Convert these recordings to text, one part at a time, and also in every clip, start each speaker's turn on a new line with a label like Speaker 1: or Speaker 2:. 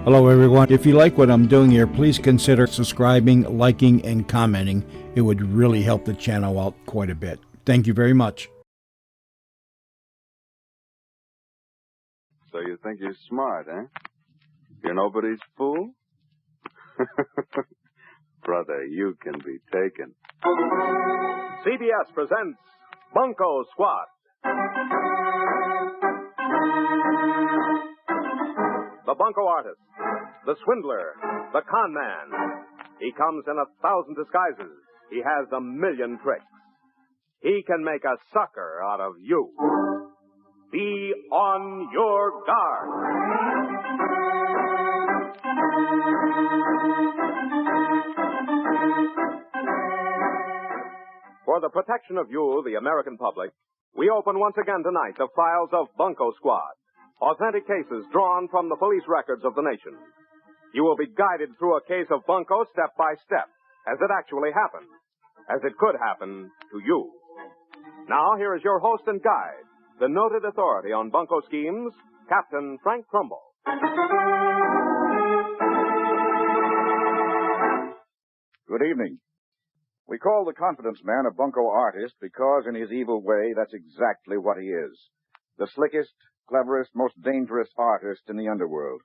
Speaker 1: Hello, everyone. If you like what I'm doing here, please consider subscribing, liking, and commenting. It would really help the channel out quite a bit. Thank you very much.
Speaker 2: So you think you're smart, eh? You're nobody's fool? Brother, you can be taken.
Speaker 3: CBS presents Bunco Squad. The Bunco artist, the swindler, the con man. He comes in 1,000 disguises. He has 1,000,000 tricks. He can make a sucker out of you. Be on your guard. For the protection of you, the American public, we open once again tonight the files of Bunco Squad, authentic cases drawn from the police records of the nation. You will be guided through a case of Bunco step by step, as it actually happened, as it could happen to you. Now, here is your host and guide, the noted authority on Bunco schemes, Captain Frank Trumbull.
Speaker 4: Good evening. We call the confidence man a bunco artist because in his evil way, that's exactly what he is. The slickest, cleverest, most dangerous artist in the underworld.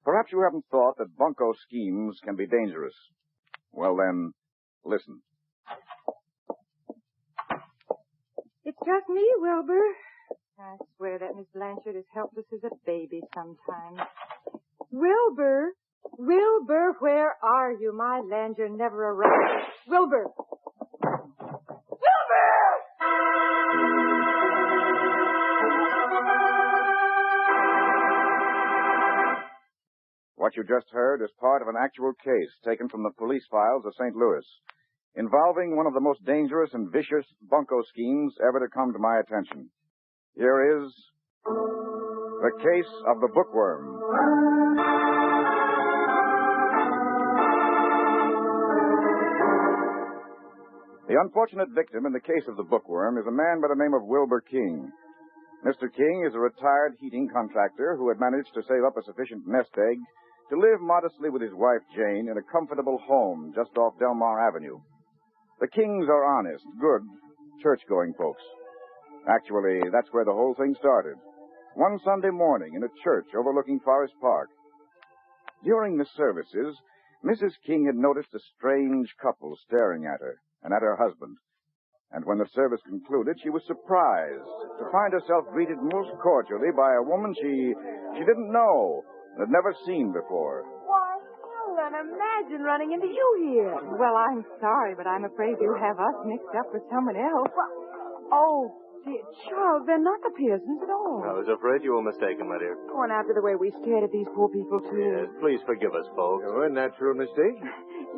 Speaker 4: Perhaps you haven't thought that bunco schemes can be dangerous. Well then, listen.
Speaker 5: It's just me, Wilbur. I swear that Miss Blanchard is helpless as a baby sometimes. Wilbur! Wilbur, where are you? My land, you're never around. Wilbur! Wilbur!
Speaker 4: What you just heard is part of an actual case taken from the police files of St. Louis, involving one of the most dangerous and vicious bunco schemes ever to come to my attention. Here is the case of the Bookworm. The unfortunate victim in the case of the Bookworm is a man by the name of Wilbur King. Mr. King is a retired heating contractor who had managed to save up a sufficient nest egg to live modestly with his wife, Jane, in a comfortable home just off Delmar Avenue. The Kings are honest, good, church-going folks. Actually, that's where the whole thing started. One Sunday morning in a church overlooking Forest Park. During the services, Mrs. King had noticed a strange couple staring at her and at her husband. And when the service concluded, she was surprised to find herself greeted most cordially by a woman she didn't know and had never seen before.
Speaker 5: Why, Helen, imagine running into you here. Well, I'm sorry, but I'm afraid you have us mixed up with someone else. Oh, dear Charles, they're not the Pearsons at all.
Speaker 3: I was afraid you were mistaken, my dear.
Speaker 5: Oh, and after the way we stared at these poor people, too.
Speaker 3: Yes, please forgive us, folks.
Speaker 6: A natural mistake.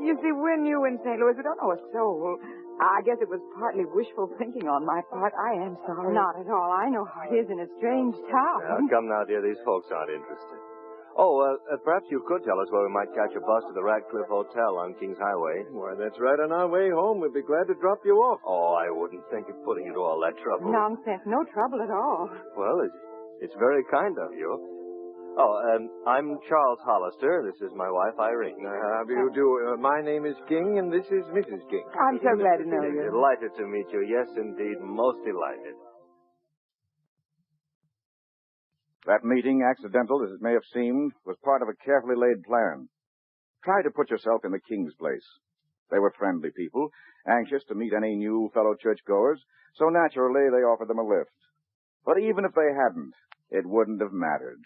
Speaker 5: You see, we're new in St. Louis. We don't know a soul. I guess it was partly wishful thinking on my part. I am sorry. Not at all. I know how it is in a strange town.
Speaker 3: Come now, dear. These folks aren't interested. Oh, perhaps you could tell us where we might catch a bus to the Radcliffe Hotel on Kings Highway.
Speaker 6: Why, that's right on our way home. We'd be glad to drop you off.
Speaker 3: Oh, I wouldn't think of putting you to all that trouble.
Speaker 5: Nonsense. No trouble at all.
Speaker 3: Well, it's very kind of you. Oh, I'm Charles Hollister. This is my wife, Irene.
Speaker 6: How do you do? My name is King, and this is Mrs. King.
Speaker 5: I'm so glad to know you.
Speaker 3: Delighted to meet you. Yes, indeed. Most delighted.
Speaker 4: That meeting, accidental as it may have seemed, was part of a carefully laid plan. Try to put yourself in the King's place. They were friendly people, anxious to meet any new fellow churchgoers, so naturally they offered them a lift. But even if they hadn't, it wouldn't have mattered.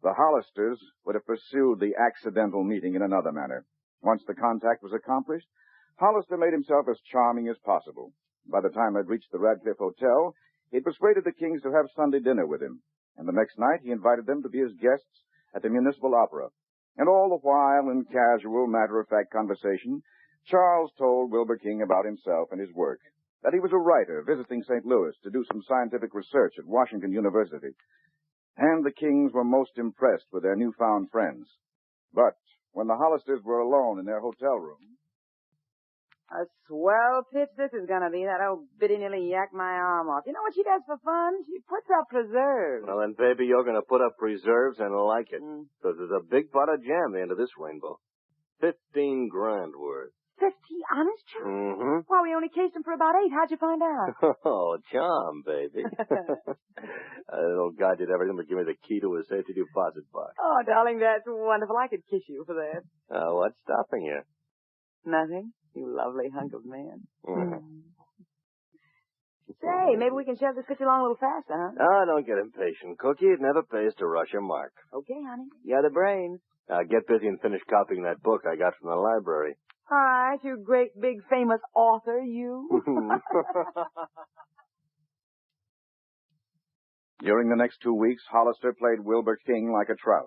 Speaker 4: The Hollisters would have pursued the accidental meeting in another manner. Once the contact was accomplished, Hollister made himself as charming as possible. By the time they'd reached the Radcliffe Hotel, he'd persuaded the Kings to have Sunday dinner with him. And the next night, he invited them to be his guests at the Municipal Opera. And all the while, in casual, matter-of-fact conversation, Charles told Wilbur King about himself and his work. That he was a writer visiting St. Louis to do some scientific research at Washington University. And the Kings were most impressed with their newfound friends. But when the Hollisters were alone in their hotel room...
Speaker 7: A swell pitch this is going to be. That old biddy nearly yacked my arm off. You know what she does for fun? She puts up preserves.
Speaker 8: Well, then, baby, you're going to put up preserves and like it. Because there's a big pot of jam at the end of this rainbow. 15 grand worth.
Speaker 7: 50, honest, Charles?
Speaker 8: Mm-hmm.
Speaker 7: Well, we only cased them for about 8. How'd you find out?
Speaker 8: Oh, charm, baby. That old guy did everything but give me the key to his safety deposit box.
Speaker 7: Oh, darling, that's wonderful. I could kiss you for that.
Speaker 8: What's stopping you?
Speaker 7: Nothing. You lovely hunk of man.
Speaker 8: Mm-hmm.
Speaker 7: Say, maybe we can shove this pitch along a little faster, huh?
Speaker 8: Oh, don't get impatient, Cookie. It never pays to rush a mark.
Speaker 7: Okay, honey. You're the brains.
Speaker 8: Get busy and finish copying that book I got from the library.
Speaker 7: All right, you great, big, famous author, you.
Speaker 4: During the next 2 weeks, Hollister played Wilbur King like a trout.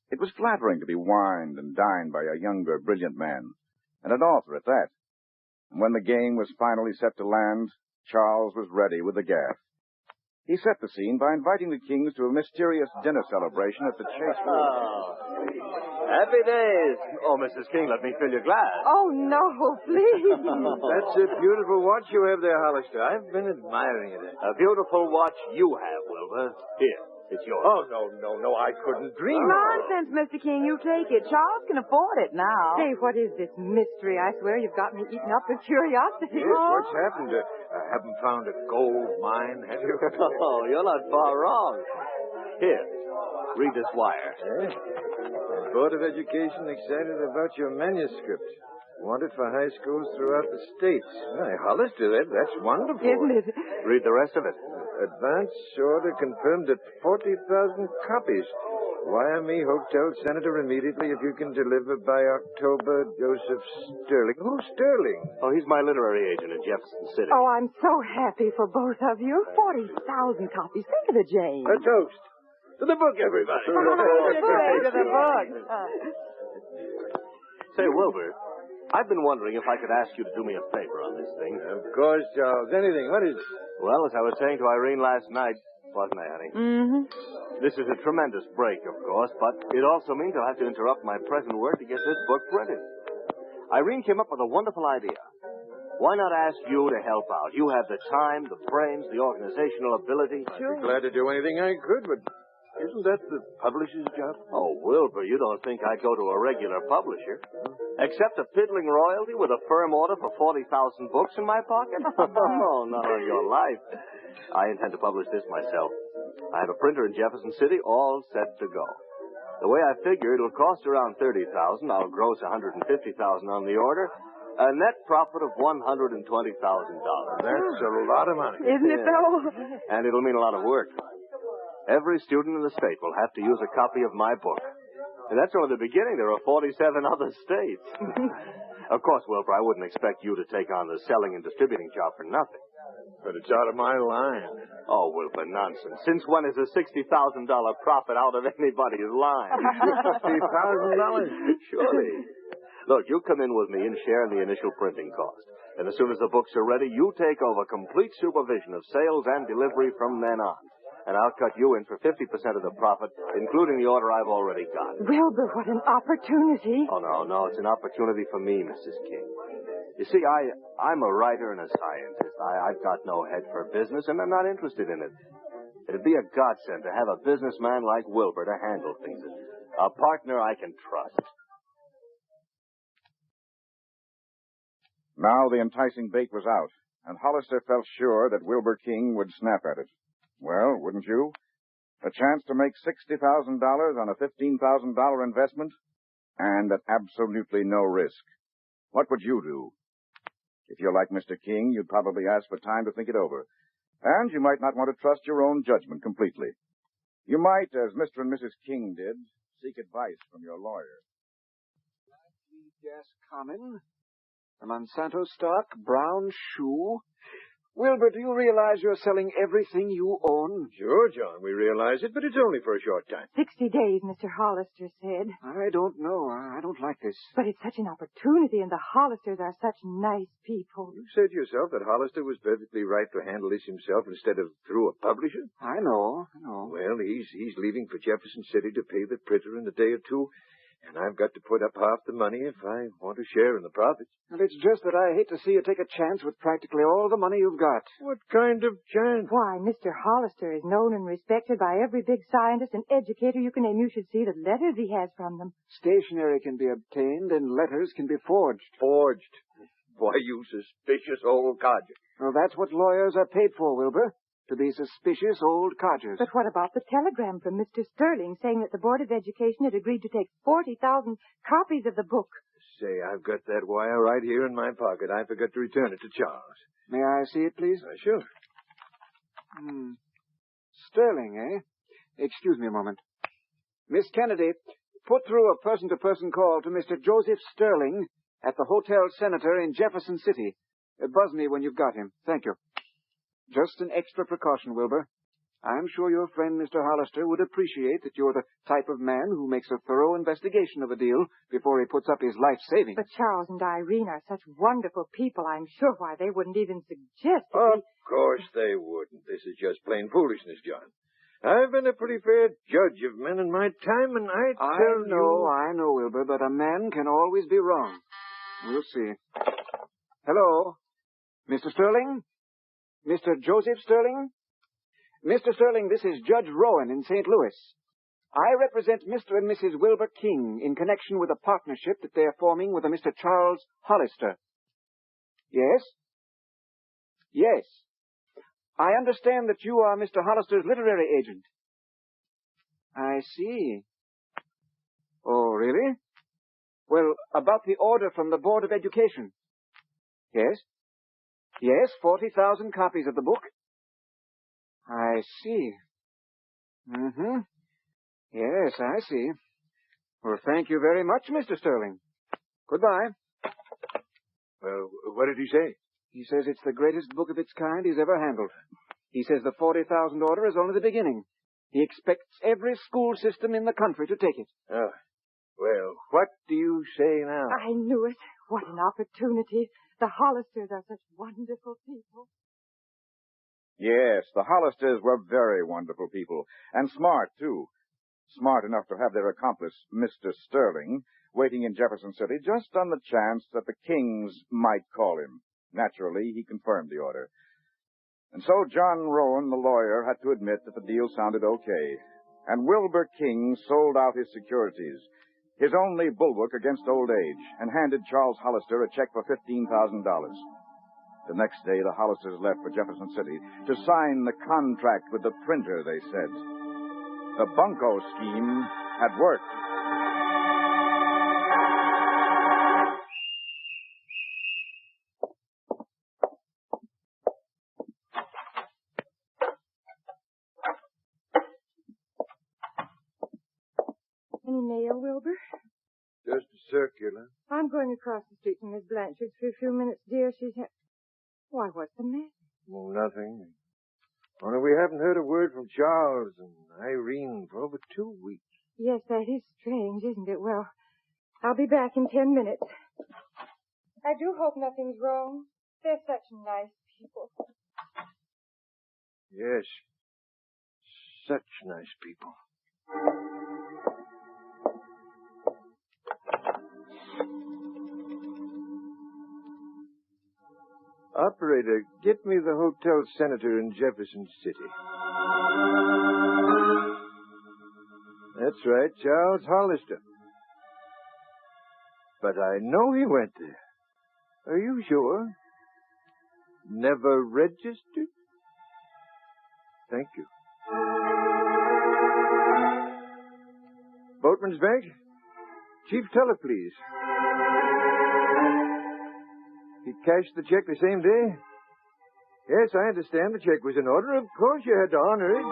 Speaker 4: It was flattering to be wined and dined by a younger, brilliant man, and an author at that. And when the game was finally set to land, Charles was ready with the gaff. He set the scene by inviting the Kings to a mysterious dinner celebration at the Chase.
Speaker 8: Happy days. Oh, Mrs. King, let me fill your glass.
Speaker 5: Oh, no, please.
Speaker 6: That's a beautiful watch you have there, Hollister. I've been admiring it.
Speaker 8: A beautiful watch you have, Wilbur. Here, it's yours.
Speaker 6: Oh, no, I couldn't dream of it.
Speaker 7: Nonsense, Mr. King. You take it. Charles can afford it now.
Speaker 5: Hey, what is this mystery? I swear you've got me eaten up with curiosity.
Speaker 6: Yes, what's happened? Haven't found a gold mine, have you?
Speaker 8: Oh, you're not far wrong. Here, read this wire.
Speaker 6: Board of Education excited about your manuscript. Wanted for high schools throughout the states. Why, Hollister, that's wonderful.
Speaker 5: Isn't it?
Speaker 8: Read the rest of it.
Speaker 6: Advance order confirmed at 40,000 copies. Wire me, Hotel Senator, immediately if you can deliver by October. Joseph Sterling. Who's Sterling?
Speaker 8: Oh, he's my literary agent in Jefferson City.
Speaker 5: Oh, I'm so happy for both of you. 40,000 copies. Think of it, Jane.
Speaker 6: A toast. To the book, everybody.
Speaker 7: To the book.
Speaker 8: Say, Wilbur, I've been wondering if I could ask you to do me a favor on this thing.
Speaker 6: Of course, Charles. Anything. What is it?
Speaker 8: Well, as I was saying to Irene last night, wasn't I, honey?
Speaker 7: Mm-hmm.
Speaker 8: This is a tremendous break, of course, but it also means I'll have to interrupt my present work to get this book printed. Irene came up with a wonderful idea. Why not ask you to help out? You have the time, the brains, the organizational ability.
Speaker 7: Sure.
Speaker 6: I'd be glad to do anything I could, but isn't that the publisher's job?
Speaker 8: Oh, Wilbur, you don't think I'd go to a regular publisher? Accept a piddling royalty with a firm order for 40,000 books in my pocket? Oh, not on your life. I intend to publish this myself. I have a printer in Jefferson City all set to go. The way I figure, it'll cost around $30,000. I'll gross $150,000 on the order. A net profit of $120,000.
Speaker 6: That's a lot of money.
Speaker 5: Isn't it, though?
Speaker 8: And it'll mean a lot of work. Every student in the state will have to use a copy of my book. And that's only the beginning. There are 47 other states. Of course, Wilbur, I wouldn't expect you to take on the selling and distributing job for nothing.
Speaker 6: But it's out of my line.
Speaker 8: Oh, Wilbur, nonsense. Since when is a $60,000 profit out of anybody's line?
Speaker 6: $60,000?
Speaker 8: Surely. Look, you come in with me and share in the initial printing cost. And as soon as the books are ready, you take over complete supervision of sales and delivery from then on. And I'll cut you in for 50% of the profit, including the order I've already got.
Speaker 5: Wilbur, what an opportunity.
Speaker 8: Oh, no. It's an opportunity for me, Mrs. King. You see, I'm a writer and a scientist. I've got no head for business, and I'm not interested in it. It'd be a godsend to have a businessman like Wilbur to handle things. A partner I can trust.
Speaker 4: Now the enticing bait was out, and Hollister felt sure that Wilbur King would snap at it. Well, wouldn't you? A chance to make $60,000 on a $15,000 investment, and at absolutely no risk. What would you do? If you're like Mr. King, you'd probably ask for time to think it over. And you might not want to trust your own judgment completely. You might, as Mr. and Mrs. King did, seek advice from your lawyer.
Speaker 9: Gas common, a Monsanto stock, brown shoe. Wilbur, do you realize you're selling everything you own?
Speaker 6: Sure, John, we realize it, but it's only for a short time.
Speaker 5: 60 days, Mr. Hollister said.
Speaker 9: I don't know. I don't like this.
Speaker 5: But it's such an opportunity, and the Hollisters are such nice people.
Speaker 6: You said yourself that Hollister was perfectly right to handle this himself instead of through a publisher.
Speaker 9: I know.
Speaker 6: Well, he's leaving for Jefferson City to pay the printer in a day or two. And I've got to put up half the money if I want to share in the profits.
Speaker 9: And it's just that I hate to see you take a chance with practically all the money you've got.
Speaker 6: What kind of chance?
Speaker 5: Why, Mr. Hollister is known and respected by every big scientist and educator you can name. You should see the letters he has from them.
Speaker 9: Stationery can be obtained and letters can be forged.
Speaker 6: Forged? Why, you suspicious old codger.
Speaker 9: Well, that's what lawyers are paid for, Wilbur. To be suspicious old codgers.
Speaker 5: But what about the telegram from Mr. Sterling saying that the Board of Education had agreed to take 40,000 copies of the book?
Speaker 6: Say, I've got that wire right here in my pocket. I forgot to return it to Charles.
Speaker 9: May I see it, please?
Speaker 6: Sure.
Speaker 9: Sterling, eh? Excuse me a moment. Miss Kennedy, put through a person-to-person call to Mr. Joseph Sterling at the Hotel Senator in Jefferson City. Buzz me when you've got him. Thank you. Just an extra precaution, Wilbur. I'm sure your friend Mr. Hollister would appreciate that you're the type of man who makes a thorough investigation of a deal before he puts up his life savings.
Speaker 5: But Charles and Irene are such wonderful people, I'm sure why they wouldn't even suggest it.
Speaker 6: Of course they wouldn't. This is just plain foolishness, John. I've been a pretty fair judge of men in my time, and I
Speaker 9: know, Wilbur, but a man can always be wrong. We'll see. Hello? Mr. Sterling? Mr. Joseph Sterling? Mr. Sterling, this is Judge Rowan in St. Louis. I represent Mr. and Mrs. Wilbur King in connection with a partnership that they are forming with a Mr. Charles Hollister. Yes? Yes. I understand that you are Mr. Hollister's literary agent. I see. Oh, really? Well, about the order from the Board of Education. Yes? Yes, 40,000 copies of the book. I see. Yes, I see. Well, thank you very much, Mr. Sterling. Goodbye.
Speaker 6: Well, what did he say?
Speaker 9: He says it's the greatest book of its kind he's ever handled. He says the 40,000 order is only the beginning. He expects every school system in the country to take it.
Speaker 6: Oh, well, what do you say now?
Speaker 5: I knew it. What an opportunity. The Hollisters are such wonderful people.
Speaker 4: Yes, the Hollisters were very wonderful people, and smart, too. Smart enough to have their accomplice, Mr. Sterling, waiting in Jefferson City just on the chance that the Kings might call him. Naturally, he confirmed the order. And so John Rowan, the lawyer, had to admit that the deal sounded okay. And Wilbur King sold out his securities, his only bulwark against old age, and handed Charles Hollister a check for $15,000. The next day, the Hollisters left for Jefferson City to sign the contract with the printer, they said. The Bunco scheme had worked.
Speaker 5: Any mail, Wilbur?
Speaker 6: Just a circular.
Speaker 5: I'm going across the street from Miss Blanchard's for a few minutes, dear. Why, what's the matter?
Speaker 6: Oh, nothing. Only we haven't heard a word from Charles and Irene for over 2 weeks.
Speaker 5: Yes, that is strange, isn't it? Well, I'll be back in 10 minutes. I do hope nothing's wrong. They're such nice people.
Speaker 6: Yes. Such nice people. Operator, get me the Hotel Senator in Jefferson City. That's right, Charles Hollister. But I know he went there. Are you sure? Never registered? Thank you. Boatman's Bank? Chief Teller, please. He cashed the check the same day? Yes, I understand the check was in order. Of course you had to honor it.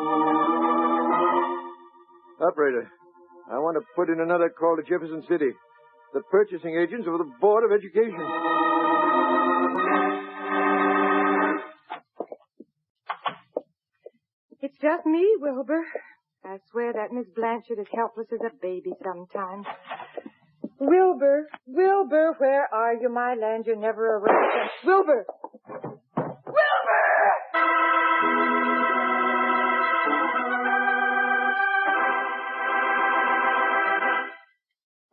Speaker 6: Operator, I want to put in another call to Jefferson City. The purchasing agents of the Board of Education.
Speaker 5: It's just me, Wilbur. I swear that Miss Blanchard is helpless as a baby sometimes. Wilbur, where are you? My land, you're never around. Wilbur!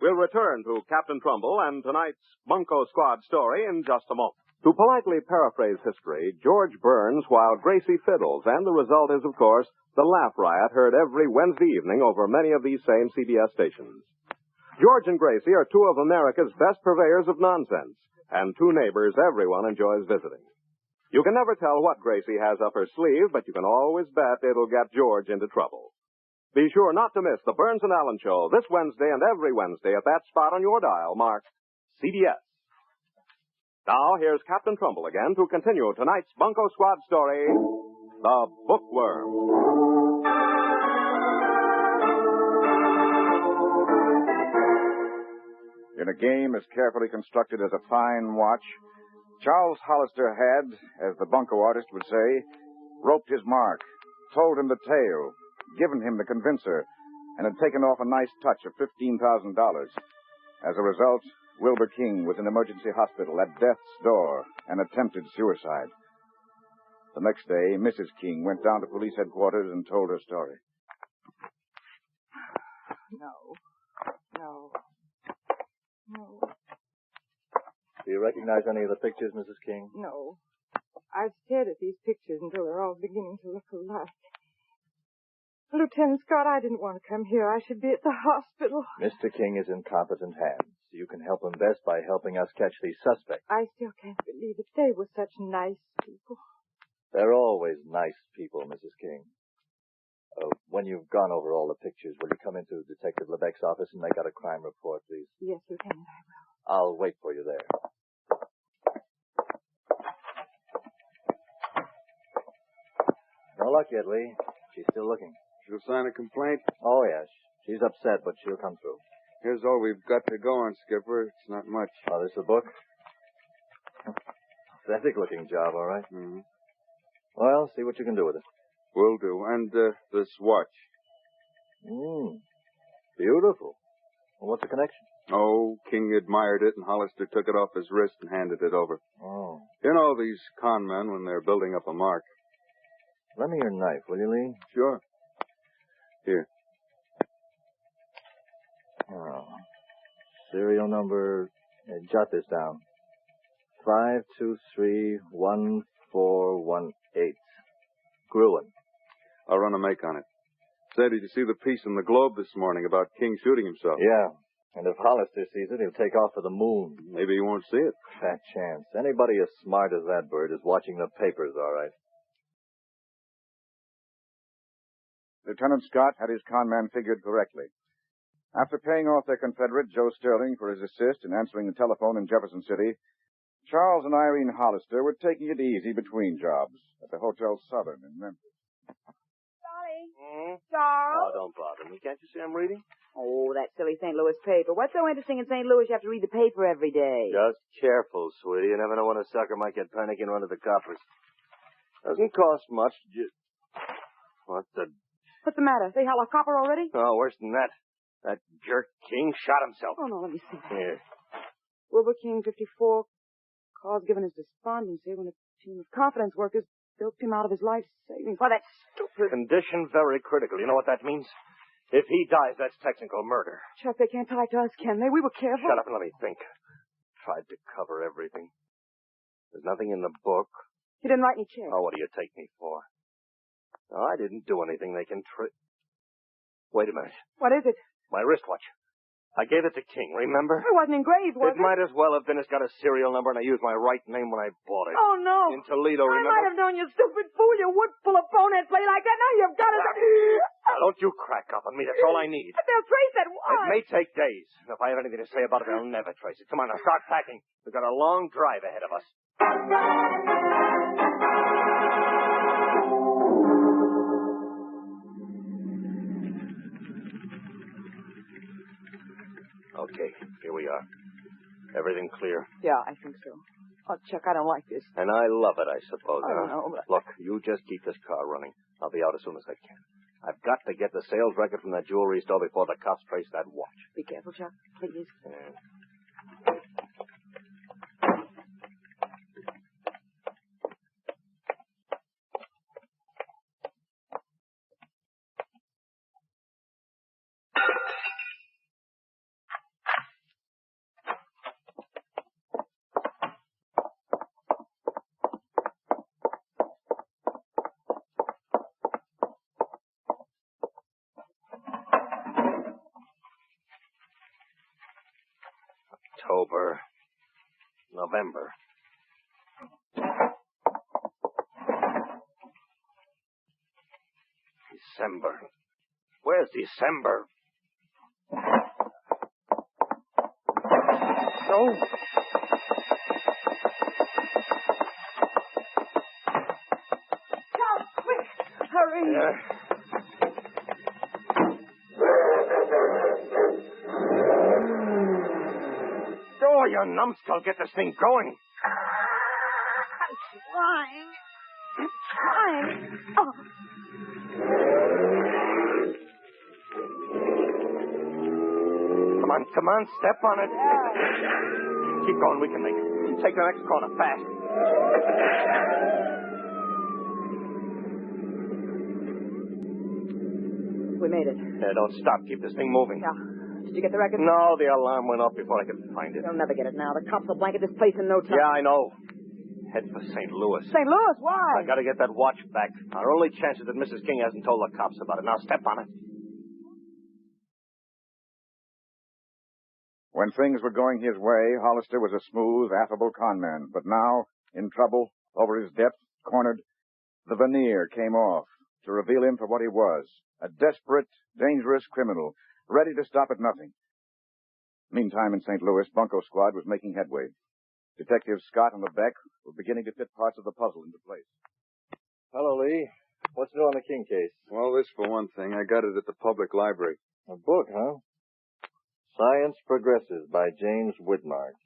Speaker 3: We'll return to Captain Trumbull and tonight's Bunco Squad story in just a moment. To politely paraphrase history, George burns while Gracie fiddles, and the result is, of course, the laugh riot heard every Wednesday evening over many of these same CBS stations. George and Gracie are two of America's best purveyors of nonsense, and two neighbors everyone enjoys visiting. You can never tell what Gracie has up her sleeve, but you can always bet it'll get George into trouble. Be sure not to miss the Burns and Allen Show this Wednesday and every Wednesday at that spot on your dial marked CBS. Now, here's Captain Trumbull again to continue tonight's Bunco Squad story, The Bookworm.
Speaker 4: In a game as carefully constructed as a fine watch, Charles Hollister had, as the Bunco artist would say, roped his mark, told him the tale, given him the convincer, and had taken off a nice touch of $15,000. As a result, Wilbur King was in emergency hospital at death's door and attempted suicide. The next day, Mrs. King went down to police headquarters and told her story.
Speaker 5: No.
Speaker 8: Do you recognize any of the pictures, Mrs. King?
Speaker 5: No. I've stared at these pictures until they're all beginning to look alike. Lieutenant Scott, I didn't want to come here. I should be at the hospital.
Speaker 8: Mr. King is in competent hands. You can help him best by helping us catch these suspects.
Speaker 5: I still can't believe it. They were such nice people.
Speaker 8: They're always nice people, Mrs. King. When you've gone over all the pictures, will you come into Detective Lebeck's office and make out a crime report, please?
Speaker 5: Yes, Lieutenant, I will.
Speaker 8: I'll wait for you there. No luck yet, Lee. She's still looking.
Speaker 2: She'll sign a complaint.
Speaker 8: Oh, yes. She's upset, but she'll come through.
Speaker 2: Here's all we've got to go on, Skipper. It's not much.
Speaker 8: Oh, this is a book? Authentic-looking job, all right.
Speaker 2: Mm-hmm.
Speaker 8: Well, see what you can do with it.
Speaker 2: Will do. And this watch.
Speaker 8: Beautiful. Well, what's the connection?
Speaker 2: Oh, King admired it, and Hollister took it off his wrist and handed it over.
Speaker 8: Oh.
Speaker 2: You know these con men when they're building up a mark.
Speaker 8: Lend me your knife, will you, Lee?
Speaker 2: Sure. Here.
Speaker 8: Oh. Serial number. Jot this down. 5231418. Gruen.
Speaker 2: I'll run a make on it. Say, did you see the piece in the Globe this morning about King shooting himself?
Speaker 8: Yeah. And if Hollister sees it, he'll take off for the moon.
Speaker 2: Maybe he won't see it.
Speaker 8: Fat chance. Anybody as smart as that bird is watching the papers, all right.
Speaker 4: Lieutenant Scott had his con man figured correctly. After paying off their Confederate, Joe Sterling, for his assist in answering the telephone in Jefferson City, Charles and Irene Hollister were taking it easy between jobs at the Hotel Southern in Memphis.
Speaker 7: Charles?
Speaker 8: Oh, don't bother me. Can't you see I'm reading?
Speaker 7: Oh, that silly St. Louis paper. What's so interesting in St. Louis you have to read the paper every day?
Speaker 8: Just careful, sweetie. You never know when a sucker might get panicky and run to the coppers. Doesn't cost much. What the...
Speaker 7: What's the matter? They held a copper already?
Speaker 8: Oh, worse than that. That jerk King shot himself.
Speaker 7: Oh, no, let me see.
Speaker 8: Here.
Speaker 7: Wilbur King, 54. Cause given his despondency when a team of confidence workers bilked him out of his life savings. Why, that's stupid.
Speaker 8: Condition very critical. You know what that means? If he dies, that's technical murder.
Speaker 7: Chuck, they can't tie to us, can they? We were careful.
Speaker 8: Shut up and let me think. Tried to cover everything. There's nothing in the book.
Speaker 7: You didn't write any checks.
Speaker 8: Oh, what do you take me for? No, I didn't do anything they can Wait a minute.
Speaker 7: What is it?
Speaker 8: My wristwatch. I gave it to King, remember?
Speaker 7: It wasn't engraved, was it?
Speaker 8: It might as well have been. It's got a serial number, and I used my right name when I bought it.
Speaker 7: Oh, no.
Speaker 8: In Toledo, remember?
Speaker 7: I might have known, you stupid fool. You would pull a phone and play like that. Now you've got it.
Speaker 8: Now, don't you crack up on me. That's all I need.
Speaker 7: But they'll trace that. Why?
Speaker 8: It may take days. And if I have anything to say about it, they'll never trace it. Come on, now, start packing. We've got a long drive ahead of us. Okay, here we are. Everything clear?
Speaker 7: Yeah, I think so. Oh, Chuck, I don't like this.
Speaker 8: And I love it, I suppose,
Speaker 7: I don't know, but...
Speaker 8: Look, you just keep this car running. I'll be out as soon as I can. I've got to get the sales record from that jewelry store before the cops trace that watch.
Speaker 7: Be careful, Chuck, please.
Speaker 8: Yeah. October, November. December. Where's December?
Speaker 7: Oh. Come, quick! Hurry!
Speaker 8: Oh, you numbskull, get this thing going.
Speaker 7: I'm trying. Oh.
Speaker 8: Come on, step on it. Keep going, we can make it. Take the next corner, fast.
Speaker 7: We made it.
Speaker 8: Don't stop, keep this thing moving.
Speaker 7: Yeah. Did you get the record?
Speaker 8: No, the alarm went off before I could find it.
Speaker 7: You'll never get it now. The cops will blanket this place in no time.
Speaker 8: Yeah, I know. Head for St. Louis.
Speaker 7: St. Louis? Why?
Speaker 8: I gotta get that watch back. Our only chance is that Mrs. King hasn't told the cops about it. Now step on it.
Speaker 4: When things were going his way, Hollister was a smooth, affable conman. But now, in trouble, over his depth, cornered, the veneer came off to reveal him for what he was, a desperate, dangerous criminal, ready to stop at nothing. Meantime, in St. Louis, Bunco Squad was making headway. Detectives Scott and Lebec were beginning to fit parts of the puzzle into place.
Speaker 10: Hello, Lee. What's new on the King case?
Speaker 2: Well, this for one thing. I got it at the public library.
Speaker 10: A book, huh? Science Progresses by James Widmark.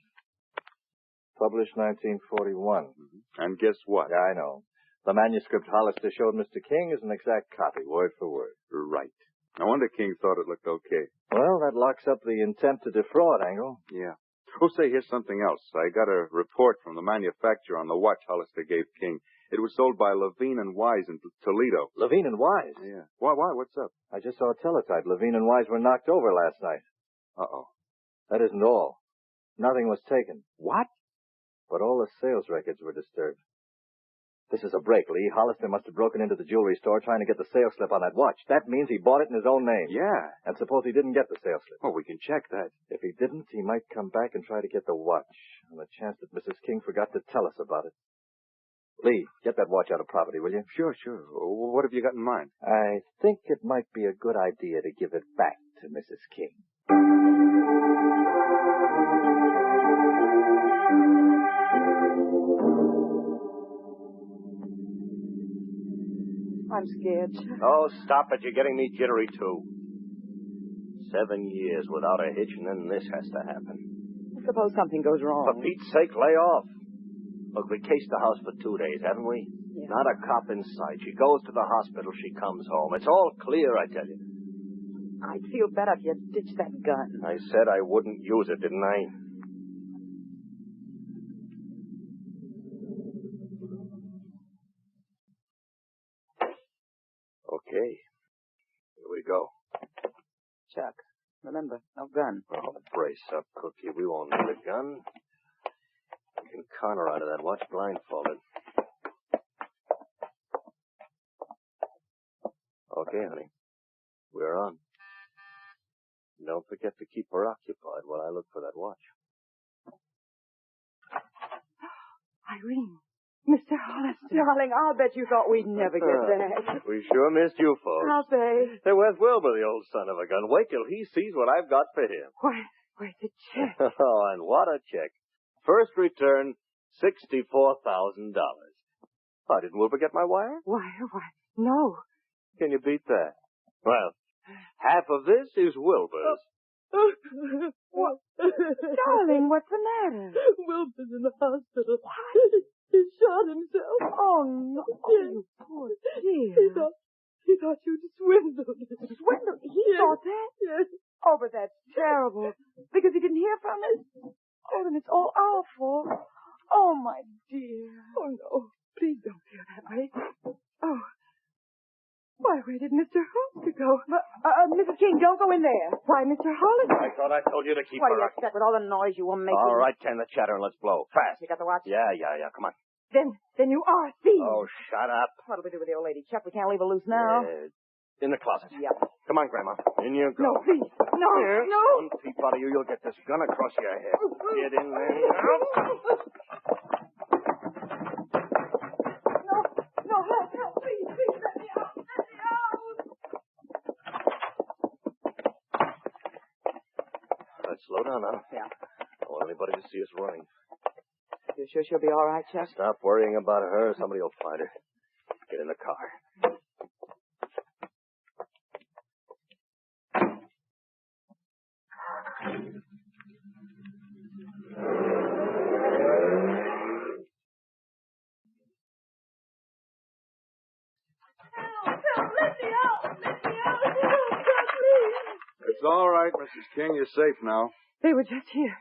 Speaker 10: Published 1941.
Speaker 2: And guess what?
Speaker 10: Yeah, I know. The manuscript Hollister showed Mr. King is an exact copy, word for word.
Speaker 2: Right. No wonder King thought it looked okay.
Speaker 10: Well, that locks up the intent to defraud angle.
Speaker 2: Yeah. Oh, say, here's something else. I got a report from the manufacturer on the watch Hollister gave King. It was sold by Levine and Wise in Toledo.
Speaker 10: Levine and Wise?
Speaker 2: Yeah. Why? What's up?
Speaker 10: I just saw a teletype. Levine and Wise were knocked over last night.
Speaker 2: Uh-oh.
Speaker 10: That isn't all. Nothing was taken.
Speaker 2: What?
Speaker 10: But all the sales records were disturbed. This is a break, Lee. Hollister must have broken into the jewelry store trying to get the sales slip on that watch. That means he bought it in his own name.
Speaker 2: Yeah.
Speaker 10: And suppose he didn't get the sales slip.
Speaker 2: Oh, we can check that.
Speaker 10: If he didn't, he might come back and try to get the watch, on the chance that Mrs. King forgot to tell us about it. Lee, get that watch out of property, will you?
Speaker 2: Sure. What have you got in mind?
Speaker 10: I think it might be a good idea to give it back to Mrs. King.
Speaker 7: I'm scared.
Speaker 8: Oh, stop it. You're getting me jittery, too. 7 years without a hitch, and then this has to happen.
Speaker 7: Suppose something goes wrong.
Speaker 8: For Pete's sake, lay off. Look, we cased the house for 2 days, haven't we?
Speaker 7: Yeah.
Speaker 8: Not a cop in sight. She goes to the hospital. She comes home. It's all clear, I tell you.
Speaker 7: I'd feel better if you'd ditch that gun.
Speaker 8: I said I wouldn't use it, didn't I? Okay. Here we go.
Speaker 7: Chuck, remember, no gun.
Speaker 8: Oh, brace up, Cookie. We won't need a gun. We can con her out of that watch blindfolded. Okay, honey. We're on. Don't forget to keep her occupied while I look for that watch.
Speaker 5: Irene. Mr. Hollister.
Speaker 7: Darling, I'll bet you thought we'd never get back.
Speaker 8: We sure missed you, folks.
Speaker 5: I'll say.
Speaker 8: Hey, where's Wilbur, the old son of a gun? Wait till he sees what I've got for him.
Speaker 5: Why, where's the check?
Speaker 8: Oh, and what a check. First return, $64,000. Oh, didn't Wilbur get my wire?
Speaker 5: Why, no.
Speaker 8: Can you beat that? Well, half of this is Wilbur's.
Speaker 5: What? Darling, what's the matter?
Speaker 7: Wilbur's in the hospital. What? He shot himself.
Speaker 5: Oh, no. Oh, poor dear.
Speaker 7: He thought you'd swindled him.
Speaker 5: Swindled? He thought that?
Speaker 7: Yes.
Speaker 5: Oh, but that's terrible. Because he didn't hear from us? Oh, then it's all our fault. Oh, my dear.
Speaker 7: Oh, no. Please don't feel that way.
Speaker 5: Oh. Why, where did Mr. Hollister go? Mrs. King, don't go in there. Why, Mr. Hollister?
Speaker 8: I thought I told you to keep
Speaker 7: What are
Speaker 8: her
Speaker 7: you upset with all the noise you were making?
Speaker 8: All right, turn the chatter and let's blow. Fast.
Speaker 7: You got the watch?
Speaker 8: Yeah. Come on.
Speaker 5: Then you are a thief.
Speaker 8: Oh, shut up.
Speaker 7: What'll we do with the old lady? Chuck, we can't leave her loose now.
Speaker 8: In the closet.
Speaker 7: Yep.
Speaker 8: Come on, Grandma. In you go.
Speaker 7: No, please. No,
Speaker 8: Here,
Speaker 7: no.
Speaker 8: one peep out of you, you'll get this gun across your head. Get in there now.
Speaker 7: No, help, please, let me out.
Speaker 8: All right, slow down now.
Speaker 7: Yeah.
Speaker 8: I don't want anybody to see us running.
Speaker 7: You sure she'll be all right, Chuck?
Speaker 8: Stop worrying about her. Somebody will find her. Get in the car.
Speaker 2: It's all right, Mrs. King. You're safe now.
Speaker 5: They were just here.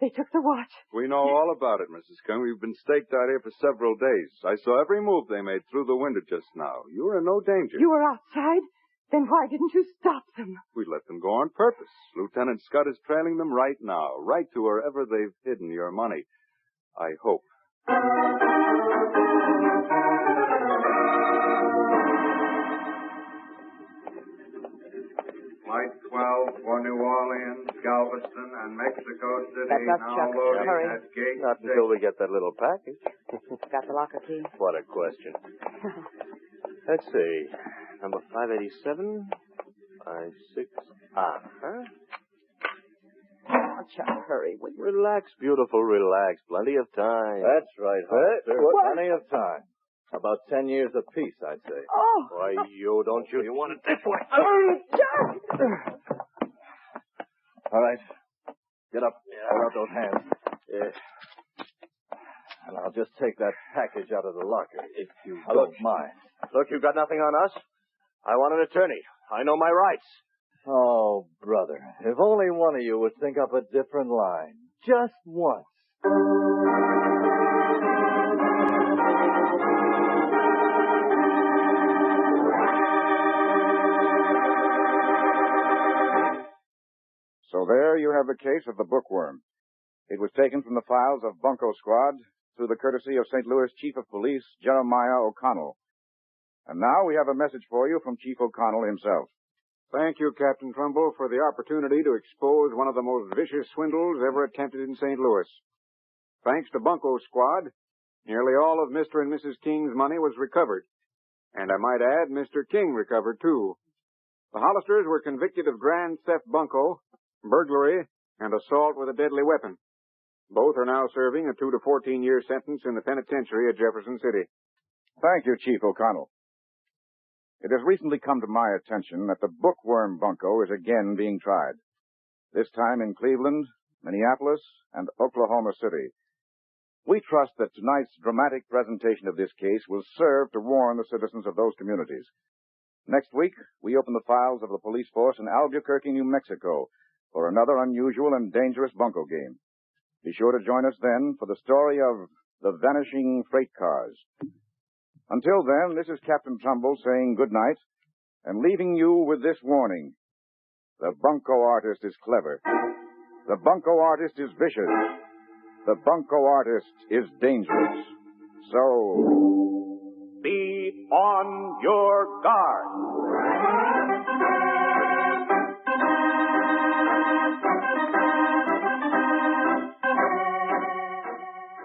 Speaker 5: They took the watch.
Speaker 2: We know all about it, Mrs. King. We've been staked out here for several days. I saw every move they made through the window just now. You were in no danger.
Speaker 5: You were outside? Then why didn't you stop them?
Speaker 2: We let them go on purpose. Lieutenant Scott is trailing them right now, right to wherever they've hidden your money. I hope. Flight 12 for New Orleans, Galveston, and Mexico City.
Speaker 7: That's us, Chuck. Hurry.
Speaker 2: At gate
Speaker 8: Not until we get that little package.
Speaker 7: Got the locker key?
Speaker 8: What a question. Let's see. Number 587, 56. Huh?
Speaker 7: Oh, Chuck, hurry, will you?
Speaker 8: Relax, beautiful, relax. Plenty of time.
Speaker 10: That's right, Hollister.
Speaker 7: What?
Speaker 10: Plenty of time. About 10 years apiece, I'd say.
Speaker 7: Oh!
Speaker 8: Why, don't you? You want it this way.
Speaker 7: Chuck!
Speaker 10: All right. Get up. Hold out those hands.
Speaker 8: Yeah.
Speaker 10: And I'll just take that package out of the locker.
Speaker 8: If you
Speaker 10: Look, mine.
Speaker 8: Look, you've got nothing on us. I want an attorney. I know my rights.
Speaker 10: Oh, brother. If only one of you would think up a different line. Just once.
Speaker 4: So there you have the case of the Bookworm. It was taken from the files of Bunco Squad through the courtesy of St. Louis Chief of Police Jeremiah O'Connell. And now we have a message for you from Chief O'Connell himself.
Speaker 3: Thank you, Captain Trumbull, for the opportunity to expose one of the most vicious swindles ever attempted in St. Louis. Thanks to Bunco Squad, nearly all of Mr. and Mrs. King's money was recovered. And I might add, Mr. King recovered, too. The Hollisters were convicted of grand theft bunco, burglary, and assault with a deadly weapon. Both are now serving a 2 to 14-year sentence in the penitentiary at Jefferson City.
Speaker 4: Thank you, Chief O'Connell. It has recently come to my attention that the Bookworm Bunco is again being tried, this time in Cleveland, Minneapolis, and Oklahoma City. We trust that tonight's dramatic presentation of this case will serve to warn the citizens of those communities. Next week, we open the files of the police force in Albuquerque, New Mexico, for another unusual and dangerous bunco game. Be sure to join us then for the story of the vanishing freight cars. Until then, this is Captain Trumbull saying good night and leaving you with this warning. The bunco artist is clever. The bunco artist is vicious. The bunco artist is dangerous. So, be on your guard.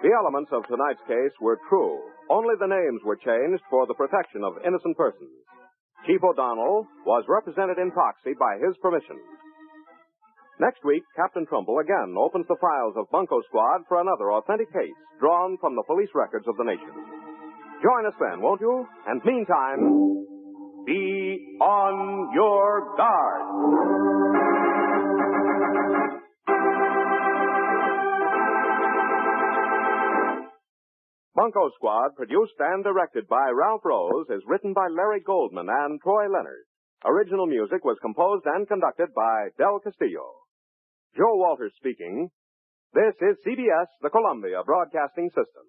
Speaker 3: The elements of tonight's case were true. Only the names were changed for the protection of innocent persons. Chief O'Donnell was represented in proxy by his permission. Next week, Captain Trumbull again opens the files of Bunco Squad for another authentic case drawn from the police records of the nation. Join us then, won't you? And meantime, be on your guard. Bunco Squad, produced and directed by Ralph Rose, is written by Larry Goldman and Troy Leonard. Original music was composed and conducted by Del Castillo. Joe Walters speaking. This is CBS, the Columbia Broadcasting System.